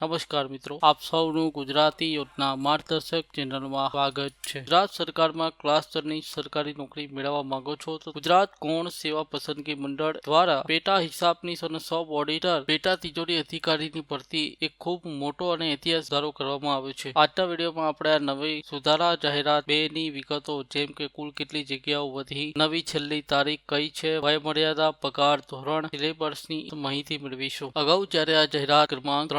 નમસ્કાર મિત્રો, આપ સૌનું ગુજરાતી યોજના માર્ગદર્શક ચેનલમાં સ્વાગત છે। ગુજરાત સરકારમાં ક્લાસ 4 ની સરકારી નોકરી મેળવવા માંગો છો તો ગુજરાત ગૌણ સેવા પસંદગી મંડળ દ્વારા પેટા હિસાબનીશ અને સબ ઓડિટર પેટા તિજોરી અધિકારીની ભરતી એક ખૂબ મોટો અને ઐતિહાસિક સુધારો કરવામાં આવ્યો છે। આજના વિડીયોમાં આપણે આ નવી સુધારા જાહેરાત 2 ની વિગતો જેમ કે કુલ કેટલી જગ્યાઓ વધી, નવી છેલ્લી તારીખ કઈ છે, વયમર્યાદા, પગાર ધોરણ, સિલેબસની માહિતી મેળવીશું। અગાઉ જ્યારે આ જાહેરાત ક્રમાંક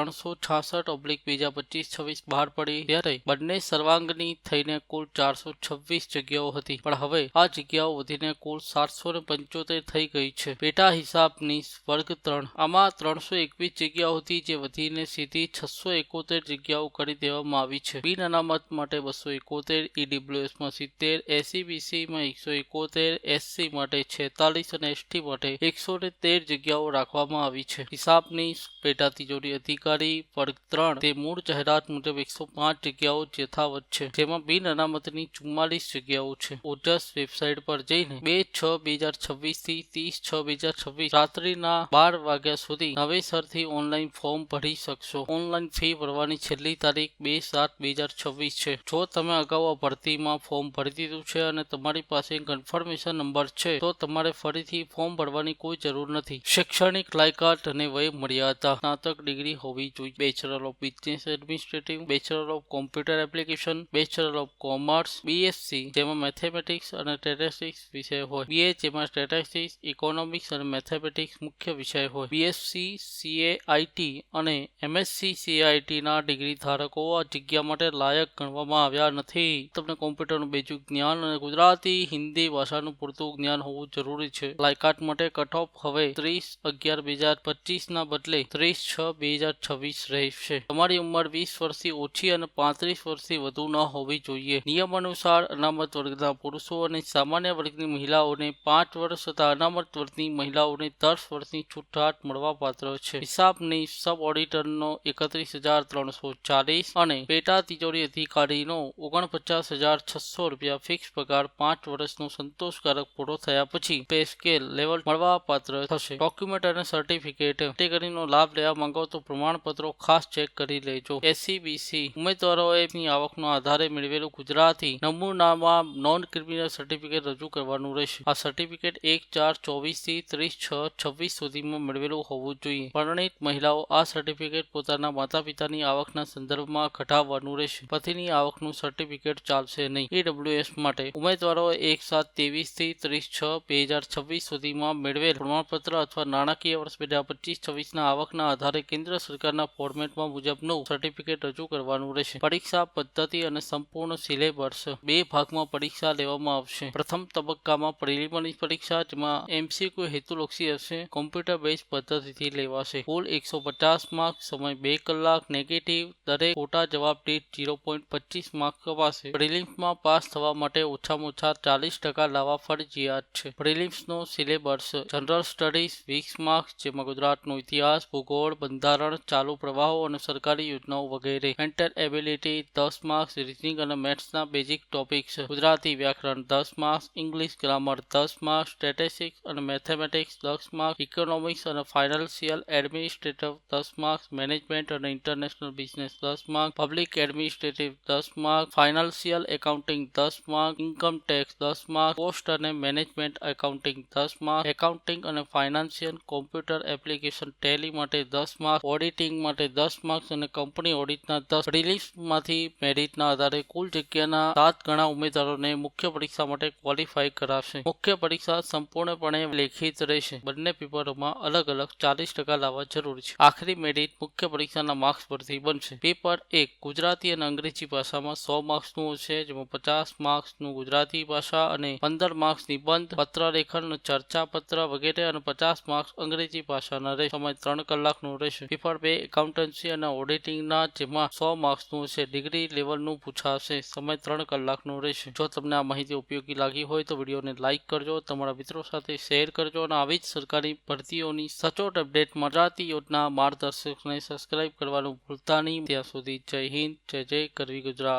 366/2025-26 બહાર પડી ત્યારે બંને સર્વાંગની થઈને કુલ 426 જગ્યાઓ હતી, પણ હવે આ જગ્યાઓ વધીને કુલ 775 થઈ ગઈ છે। પેટા હિસાબનીશ વર્ગ 3 આમાં 321 જગ્યાઓ હતી જે વધીને સીધી 671 જગ્યાઓ કરી દેવામાં આવી છે। બિન અનામત માટે 271, ઈડબ્લ્યુએસ માં 70, એસસીબીસી માં 171, એસસી માટે 46 અને એસટી માટે 113 જગ્યાઓ રાખવામાં આવી છે। હિસાબનીશ પેટા તિજોરી અધિકારી વર્ગ 3 તે મૂળ જાહેરાત મુજબ 105 જગ્યાઓ યથાવત છે, જેમાં બિન અનામતની 44 જગ્યાઓ છે। ઓજસ વેબસાઇટ પર જઈને 2/6/2026 થી 30/6/2026 રાત્રિના 12 વાગ્યા સુધી નવેસરથી ઓનલાઈન ફોર્મ ભરી શકશો। ઓનલાઈન ફી ભરવાની છેલ્લી તારીખ 2/7/2026 છે। જો તમે અગાઉ આ ભરતીમાં ફોર્મ ભરી દીધું છે અને તમારી પાસે કન્ફર્મેશન નંબર છે તો તમારે ફરીથી ફોર્મ ભરવાની કોઈ જરૂર નથી। શૈક્ષણિક લાયકાત અને વય મર્યાદા સ્નાતક ડિગ્રી હોવી જોઈએ। Bachelor of business administrative, bachelor of computer application, bachelor of commerce, BSc જેમાં મેથેમેટિક્સ અને સ્ટેટિસ્ટિક્સ વિષય હોય, બીએ જેમાં સ્ટેટિસ્ટિક્સ, ઇકોનોમિક્સ અને મેથેમેટિક્સ મુખ્ય વિષય હોય, બીએસસી સીએઆઈટી અને એમએસસી સીએઆઈટી ના ડિગ્રી ધારકો આ જગ્યા માટે લાયક ગણવામાં આવ્યા નથી। તમને કોમ્પ્યુટરનું બેઝિક જ્ઞાન અને ગુજરાતી, હિન્દી ભાષાનું પૂરતું જ્ઞાન હોવું જરૂરી છે। લાયકાત માટે કટ ઓફ હવે 30/11/2025 ના બદલે 30/6/2026 રહેશે। તમારી ઉંમર 20 વર્ષથી ઓછી અને 35 વર્ષથી વધુ ન હોવી જોઈએ। નિયમ અનુસાર અનામત વર્ગના પુરુષો અને સામાન્ય વર્ગની મહિલાઓને 5 વર્ષ તથા અનામત વર્ગની મહિલાઓને 10 વર્ષની છૂટછાટ મળવાપાત્ર છે। હિસાબનીશ સબ ઓડિટરનો 31,340 અને પેટા તિજોરી અધિકારીનો 49,600 રૂપિયા ફિક્સ પગાર 5 વર્ષનો સંતોષકારક પૂરો થયા પછી પે સ્કેલ લેવલ મળવાપાત્ર થશે। ડોક્યુમેન્ટ અને સર્ટિફિકેટ કેટેગરીનો લાભ લેવા માંગો તો પ્રમાણપત્રો ખાસ ચેક કરી લેજો। એસસીબીસી ઉમેદવારોએ આવકના આધારે મેળવેલું ગુજરાતી નમૂનામાં નોન ક્રિમિનલ સર્ટિફિકેટ રજૂ કરવાનું રહેશે। આ સર્ટિફિકેટ 1/4/24 થી 30/6/26 સુધીમાં મેળવેલું હોવું જોઈએ। પરણિત મહિલાઓ આ સર્ટિફિકેટ પોતાના માતા પિતાની આવકના સંદર્ભમાં કઢાવવાનું રહેશે। પતિની આવકનું સર્ટિફિકેટ ચાલશે નહીં। ઈડબ્લ્યુએસ માટે ઉમેદવારોએ 1/7/23 થી 30/6/2026 સુધીમાં મેળવેલ પ્રમાણપત્ર અથવા નાણાકીય વર્ષ 2025-26 ના આવકના આધારે કેન્દ્ર સરકારના ફોર્મેટમાં મુજબનું સર્ટિફિકેટ રજૂ કરવાનું રહેશે। પરીક્ષા પદ્ધતિ અને સંપૂર્ણ સિલેબસ 2 ભાગમાં પરીક્ષા લેવામાં આવશે। પ્રથમ તબક્કામાં પ્રિલિમિનરી પરીક્ષા જેમાં એમસીક્યુ હેતુલક્ષી હશે, કોમ્પ્યુટર બેઝ પદ્ધતિથી લેવાશે। કુલ 150 માર્ક, સમય 2 કલાક, નેગેટિવ, દરેક ખોટા જવાબ દીઠ 0.25 માર્ક કપાશે। પ્રિલિમ્સમાં પાસ થવા માટે ઓછામાં ઓછા 40% લાવવા ફરજિયાત છે। પ્રિલિમ્સનો સિલેબસ જનરલ સ્ટડીઝ 20 માર્ક્સ જેમાં ગુજરાતનો ઇતિહાસ, ભૂગોળ, બંધારણ, ચાલુ પ્રવાહો અને સરકારી યોજનાઓ વગેરે। મેન્ટલ એબિલિટી 10 માર્ક્સ, રીઝનિંગ અને મેથ્સના બેઝિક ટોપિક્સ, ગુજરાતી વ્યાકરણ 10 marks, English grammar 10 marks, statistics અને મેથેમેટિક્સ 10 માર્ક્સ, ઇકોનોમિક્સ અને ફાઇનાન્શિયલ એડમિનિસ્ટ્રેટિવ 10 માર્ક્સ, મેનેજમેન્ટ અને international business 10 marks, public administrative 10 marks, financial accounting 10 marks, income tax 10 marks, post અને management accounting 10 marks, accounting અને financial computer application Tally માટે 10 marks, auditing માટે 10 marks અને company ઓડિટના 10। પ્રિલિમ્સમાંથી મેરિટના આધારે કુલ જગ્યાના 7 ગણા ઉમેદવારોને મુખ્ય પરીક્ષા માટે ક્વોલિફાય કરાશે। મુખ્ય પરીક્ષા સંપૂર્ણપણે લેખિત રહેશે। બંને પેપરોમાં અલગ અલગ 40% લાવવા જરૂરી છે। આખરી મેરિટ મુખ્ય પરીક્ષાના માર્ક્સ પરથી બનશે। પેપર 1 ગુજરાતી અને અંગ્રેજી ભાષામાં 100 માર્ક્સનું હશે, જેમાં 50 માર્ક્સનું ગુજરાતી ભાષા અને 15 માર્ક્સ નિબંધ, પત્રલેખન, ચર્ચા પત્ર વગેરે અને 50 માર્ક્સ અંગ્રેજી ભાષાના રહેશે। સમય 3 કલાકનો રહેશે। પેપર 2 એકાઉન્ટન્સી અને ઓડિટિંગના જેમાં 100 માર્ક્સનું હશે, ડિગ્રી લેવલનું પૂછાશે। સમય 3 કલાકનો રહેશે। જો તમને આ માહિતી ઉપયોગી લાગી હોય તો વિડીયોને લાઇક કરજો, તમારા મિત્રો સાથે શેર કરજો અને આવી જ સરકારી ભરતીઓની સચોટ અપડેટ ગુજરાતી યોજના માર્ગદર્શકને સબસ્ક્રાઇબ કરવાનું ભૂલતા નહીં। ત્યાં સુધી જય હિન્દ, જય જય ગરવી ગુજરાત।